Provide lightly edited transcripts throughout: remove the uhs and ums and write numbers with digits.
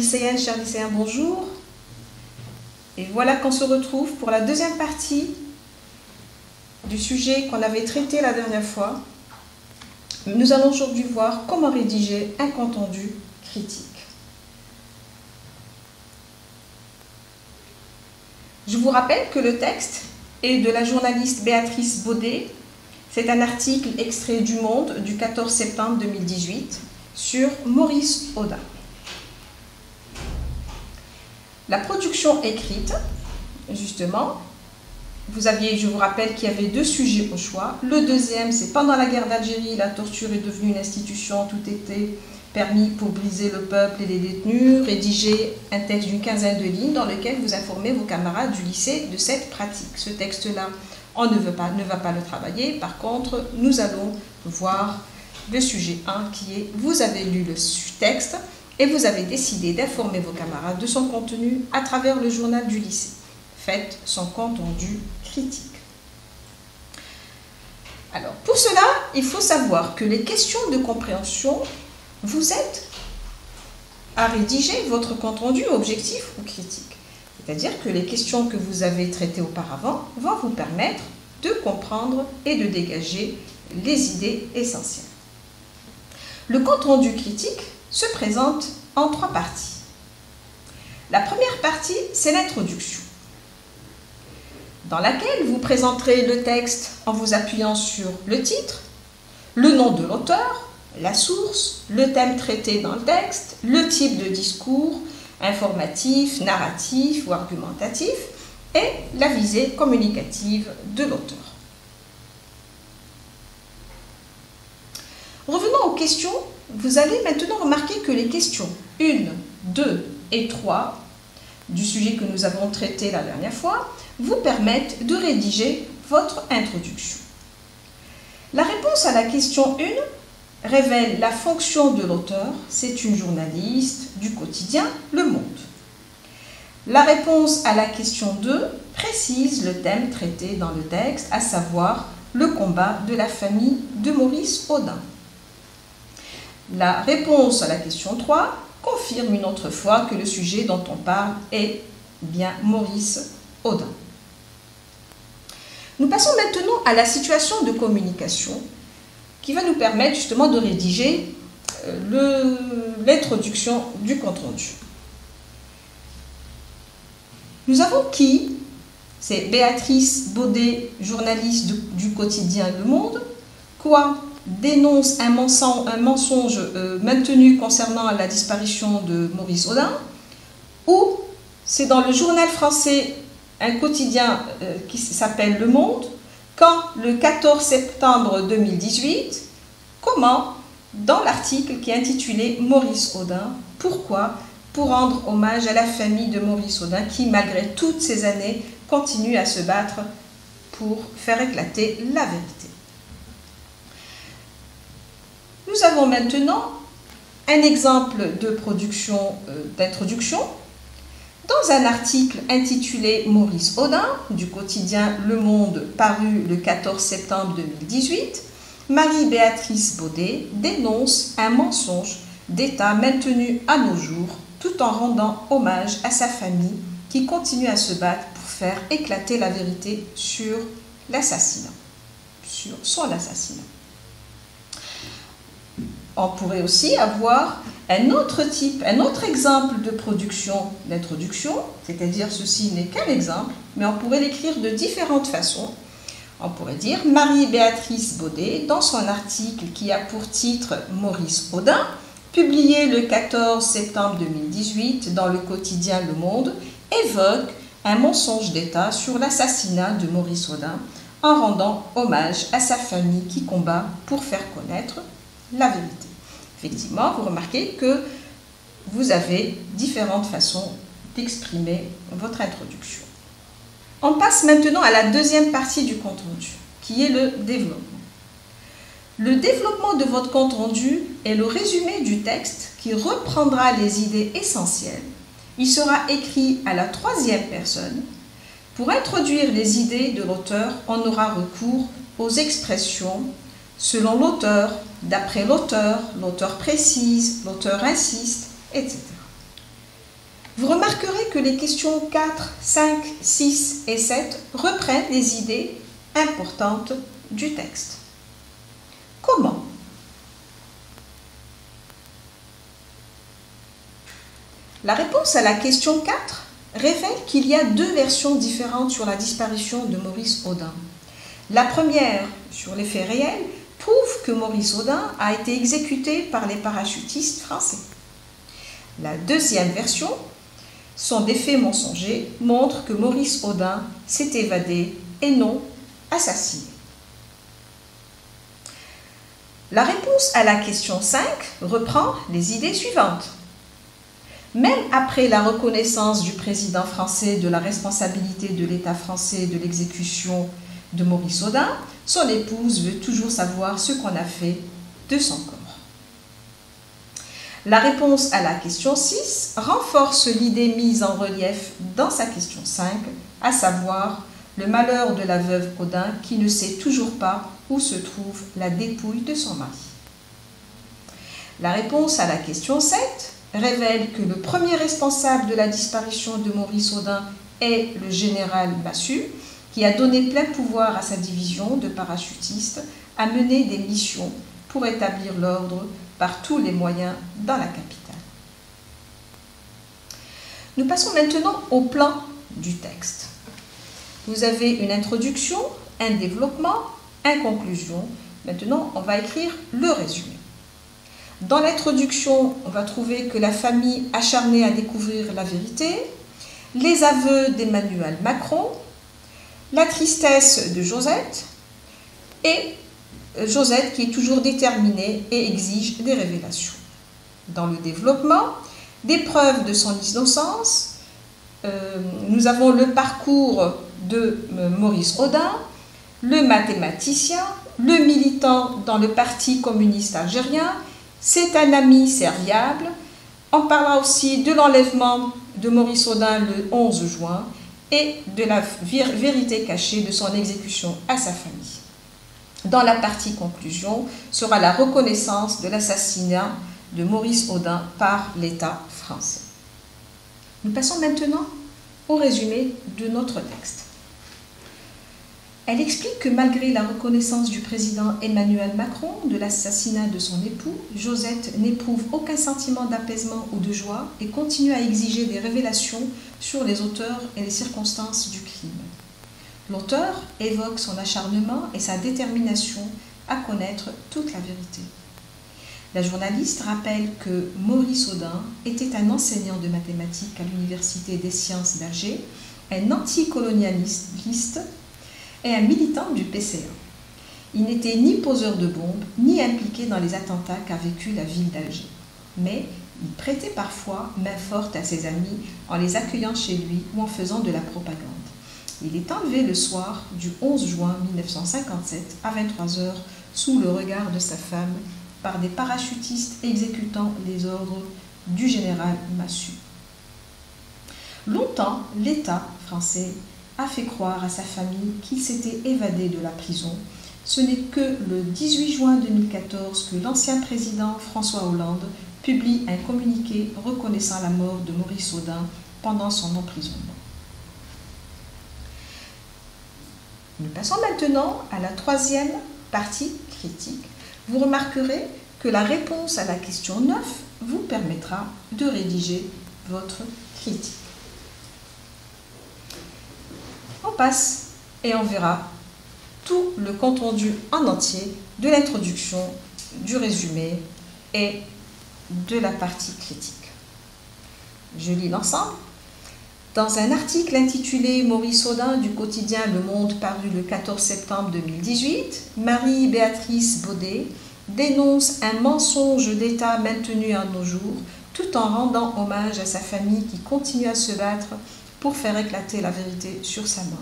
lycéennes, chers lycéens, bonjour. Et voilà qu'on se retrouve pour la deuxième partie du sujet qu'on avait traité la dernière fois. Nous allons aujourd'hui voir comment rédiger un compte-rendu critique. Je vous rappelle que le texte est de la journaliste Béatrice Baudet. C'est un article extrait du Monde du 14 septembre 2018 sur Maurice Audin. La production écrite, justement, je vous rappelle qu'il y avait deux sujets au choix. Le deuxième, c'est pendant la guerre d'Algérie, la torture est devenue une institution, tout était permis pour briser le peuple et les détenus. Rédigez un texte d'une quinzaine de lignes dans lequel vous informez vos camarades du lycée de cette pratique. Ce texte-là, on ne va pas le travailler. Par contre, nous allons voir le sujet 1 qui est « Vous avez lu le texte et vous avez décidé d'informer vos camarades de son contenu à travers le journal du lycée. Faites son compte-rendu critique. » Alors, pour cela, il faut savoir que les questions de compréhension vous aident à rédiger votre compte-rendu objectif ou critique. C'est-à-dire que les questions que vous avez traitées auparavant vont vous permettre de comprendre et de dégager les idées essentielles. Le compte-rendu critique se présente en trois parties. La première partie, c'est l'introduction, dans laquelle vous présenterez le texte en vous appuyant sur le titre, le nom de l'auteur, la source, le thème traité dans le texte, le type de discours, informatif, narratif ou argumentatif, et la visée communicative de l'auteur. Revenons aux questions. Vous allez maintenant remarquer que les questions 1, 2 et 3 du sujet que nous avons traité la dernière fois vous permettent de rédiger votre introduction. La réponse à la question 1 révèle la fonction de l'auteur, c'est une journaliste du quotidien Le Monde. La réponse à la question 2 précise le thème traité dans le texte, à savoir le combat de la famille de Maurice Audin. La réponse à la question 3 confirme une autre fois que le sujet dont on parle est bien Maurice Audin. Nous passons maintenant à la situation de communication qui va nous permettre justement de rédiger l'introduction du compte-rendu. Nous avons qui? C'est Béatrice Baudet, journaliste du quotidien Le Monde. Quoi? Dénonce un mensonge maintenu concernant la disparition de Maurice Audin. Ou c'est dans le journal français, un quotidien qui s'appelle Le Monde, quand le 14 septembre 2018, comment, dans l'article qui est intitulé Maurice Audin, pourquoi? Pour rendre hommage à la famille de Maurice Audin qui, malgré toutes ces années, continue à se battre pour faire éclater la vérité. Nous avons maintenant un exemple de d'introduction dans un article intitulé Maurice Audin du quotidien Le Monde paru le 14 septembre 2018. Marie-Béatrice Baudet dénonce un mensonge d'État maintenu à nos jours tout en rendant hommage à sa famille qui continue à se battre pour faire éclater la vérité sur l'assassinat, sur son assassinat. On pourrait aussi avoir un autre exemple de d'introduction, c'est-à-dire ceci n'est qu'un exemple, mais on pourrait l'écrire de différentes façons. On pourrait dire Marie-Béatrice Baudet, dans son article qui a pour titre Maurice Audin, publié le 14 septembre 2018 dans le quotidien Le Monde, évoque un mensonge d'État sur l'assassinat de Maurice Audin en rendant hommage à sa famille qui combat pour faire connaître la vérité. Effectivement, vous remarquez que vous avez différentes façons d'exprimer votre introduction. On passe maintenant à la deuxième partie du compte-rendu, qui est le développement. Le développement de votre compte-rendu est le résumé du texte qui reprendra les idées essentielles. Il sera écrit à la troisième personne. Pour introduire les idées de l'auteur, on aura recours aux expressions selon l'auteur, d'après l'auteur, l'auteur précise, l'auteur insiste, etc. Vous remarquerez que les questions 4, 5, 6 et 7 reprennent les idées importantes du texte. Comment? La réponse à la question 4 révèle qu'il y a deux versions différentes sur la disparition de Maurice Audin. La première, sur les faits réels, prouve que Maurice Audin a été exécuté par les parachutistes français. La deuxième version, sont des faits mensongers, montre que Maurice Audin s'est évadé et non assassiné. La réponse à la question 5 reprend les idées suivantes. Même après la reconnaissance du président français de la responsabilité de l'État français de l'exécution de Maurice Audin, son épouse veut toujours savoir ce qu'on a fait de son corps. La réponse à la question 6 renforce l'idée mise en relief dans sa question 5, à savoir le malheur de la veuve Audin qui ne sait toujours pas où se trouve la dépouille de son mari. La réponse à la question 7 révèle que le premier responsable de la disparition de Maurice Audin est le général Massu, qui a donné plein pouvoir à sa division de parachutistes à mener des missions pour établir l'ordre par tous les moyens dans la capitale. Nous passons maintenant au plan du texte. Vous avez une introduction, un développement, une conclusion. Maintenant, on va écrire le résumé. Dans l'introduction, on va trouver que la famille acharnée à découvrir la vérité, les aveux d'Emmanuel Macron, la tristesse de Josette et Josette qui est toujours déterminée et exige des révélations. Dans le développement, des preuves de son innocence, nous avons le parcours de Maurice Audin, le mathématicien, le militant dans le Parti communiste algérien, c'est un ami serviable. On parlera aussi de l'enlèvement de Maurice Audin le 11 juin et de la vérité cachée de son exécution à sa famille. Dans la partie conclusion sera la reconnaissance de l'assassinat de Maurice Audin par l'État français. Nous passons maintenant au résumé de notre texte. Elle explique que malgré la reconnaissance du président Emmanuel Macron de l'assassinat de son époux, Josette n'éprouve aucun sentiment d'apaisement ou de joie et continue à exiger des révélations sur les auteurs et les circonstances du crime. L'auteur évoque son acharnement et sa détermination à connaître toute la vérité. La journaliste rappelle que Maurice Audin était un enseignant de mathématiques à l'Université des sciences d'Alger, un anticolonialiste et un militant du PCA. Il n'était ni poseur de bombes, ni impliqué dans les attentats qu'a vécu la ville d'Alger. Mais il prêtait parfois main forte à ses amis en les accueillant chez lui ou en faisant de la propagande. Il est enlevé le soir du 11 juin 1957 à 23 h sous le regard de sa femme par des parachutistes exécutant les ordres du général Massu. Longtemps, l'État français a fait croire à sa famille qu'il s'était évadé de la prison. Ce n'est que le 18 juin 2014 que l'ancien président François Hollande publie un communiqué reconnaissant la mort de Maurice Audin pendant son emprisonnement. Nous passons maintenant à la troisième partie critique. Vous remarquerez que la réponse à la question 9 vous permettra de rédiger votre critique. On passe et on verra tout le compte-rendu en entier de l'introduction, du résumé et de la partie critique. Je lis l'ensemble. Dans un article intitulé « Maurice Audin » du quotidien Le Monde paru le 14 septembre 2018, Marie-Béatrice Baudet dénonce un mensonge d'État maintenu à nos jours, tout en rendant hommage à sa famille qui continue à se battre pour faire éclater la vérité sur sa mort.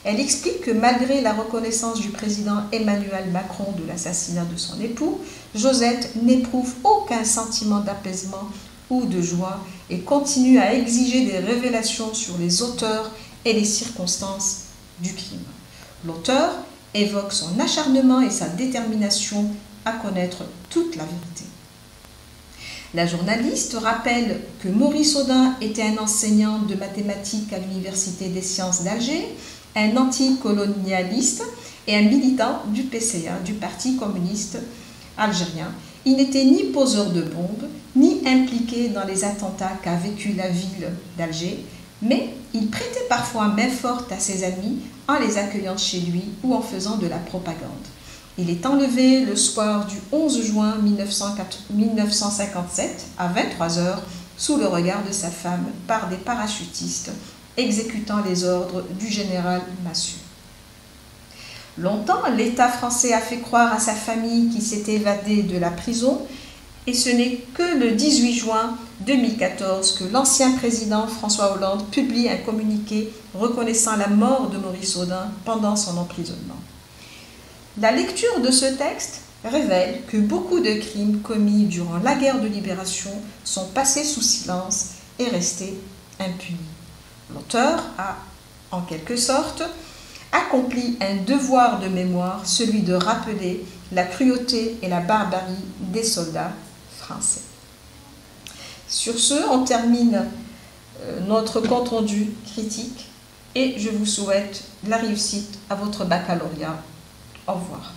Elle explique que malgré la reconnaissance du président Emmanuel Macron de l'assassinat de son époux, Josette n'éprouve aucun sentiment d'apaisement ou de joie et continue à exiger des révélations sur les auteurs et les circonstances du crime. L'auteur évoque son acharnement et sa détermination à connaître toute la vérité. La journaliste rappelle que Maurice Audin était un enseignant de mathématiques à l'Université des sciences d'Alger, un anticolonialiste et un militant du PCA, du Parti communiste algérien. Il n'était ni poseur de bombes, ni impliqué dans les attentats qu'a vécu la ville d'Alger, mais il prêtait parfois main forte à ses amis en les accueillant chez lui ou en faisant de la propagande. Il est enlevé le soir du 11 juin 1957 à 23 h sous le regard de sa femme par des parachutistes exécutant les ordres du général Massu. Longtemps, l'État français a fait croire à sa famille qu'il s'était évadé de la prison et ce n'est que le 18 juin 2014 que l'ancien président François Hollande publie un communiqué reconnaissant la mort de Maurice Audin pendant son emprisonnement. La lecture de ce texte révèle que beaucoup de crimes commis durant la guerre de libération sont passés sous silence et restés impunis. L'auteur a, en quelque sorte, accompli un devoir de mémoire, celui de rappeler la cruauté et la barbarie des soldats français. Sur ce, on termine notre compte-rendu critique et je vous souhaite la réussite à votre baccalauréat. Au revoir.